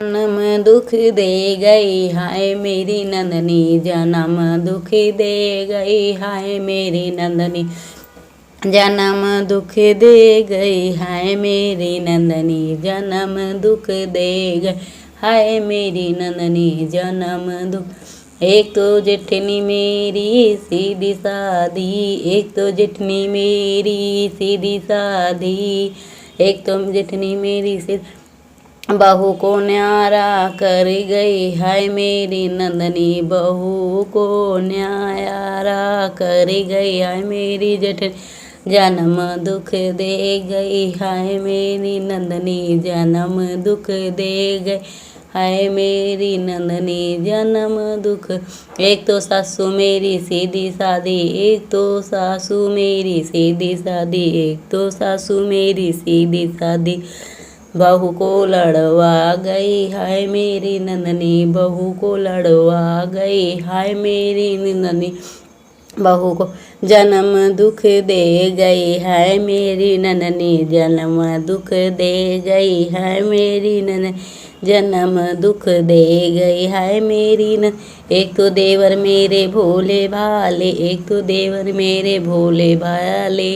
जन्म दुख दे गई हाय मेरी नंदनी, जन्म दुख दे गई हाय मेरी नंदनी, जन्म दुख दे गई हाय मेरी नंदनी, जन्म दुख दे गई हाय मेरी नंदनी, जन्म दुख। एक तो जेठनी मेरी सीधी सादी, एक तो जेठनी मेरी सीधी सादी, एक तो जेठनी मेरी सीधी बहू को न्यारा कर गई हाय मेरी नंदनी, बहू को न्यारा कर गई हाय मेरी जेठनी, जन्म दुख दे गई हाय मेरी नंदनी, जन्म दुख दे गई हाय मेरी नंदनी, जन्म दुख। एक तो सासू मेरी सीधी सादी, एक तो सासू मेरी सीधी सादी, एक तो सासू मेरी सीधी सादी, बहू को लड़वा गई हाय मेरी नंदनी, बहू को लड़वा गई हाय मेरी नंदनी, बहू को जन्म दुख दे गई हाय मेरी नंदनी, जन्म दुख दे गई हाय मेरी नंदनी, जन्म दुख दे गई हाय मेरी न। एक तो देवर मेरे भोले भाले, एक तो देवर मेरे भोले भाले,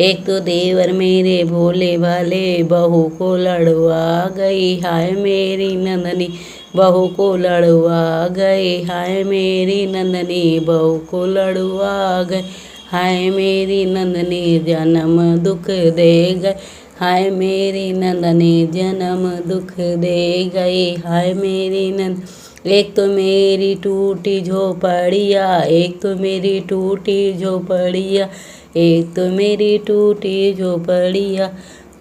एक तो देवर मेरे भोले भाले, बहू को लड़वा गई हाय मेरी नंदनी, बहू को लड़वा गई हाय मेरी नंदनी, बहू को लड़वा गई हाय मेरी नंदनी, जन्म दुख दे गई हाय मेरी नंदनी, जन्म दुख दे गई हाय मेरी नंद। एक तो मेरी टूटी झोपड़िया, एक तो मेरी टूटी झोपड़िया, एक तो मेरी टूटी झोपड़िया,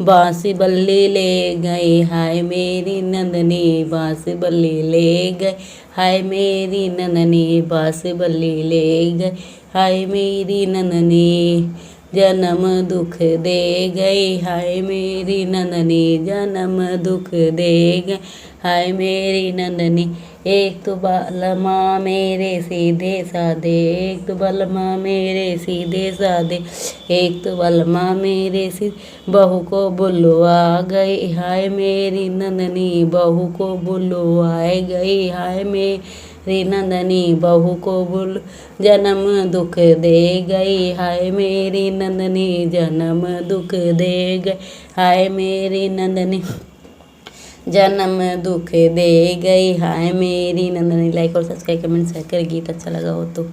बांसी बल्ली ले गई हाय मेरी नंदनी, बांसी बल्ली ले गई हाय मेरी नंदनी, बांसी बल्ली ले गई हाय मेरी नंदनी, जन्म दुख दे गई हाय मेरी नंदनी, जन्म दुख दे गई हाय मेरी नंदनी। एक तो बलमा मेरे सीधे साधे, एक तो बलमा मेरे सीधे साधे, एक तो बलमा मेरे सीधे, बहू को बुलवा गई हाय मेरी नंदनी, बहू को बुलवाए गई हाय मेरी नंदनी, बहू को बुल जन्म दुख दे गई हाय मेरी नंदनी, जन्म दुख दे गई हाय मेरी नंदनी, जन्म दुख दे गई हाय मेरी नंदनी। लाइक और सब्सक्राइब कमेंट शेयर कर, गीत अच्छा लगा हो तो।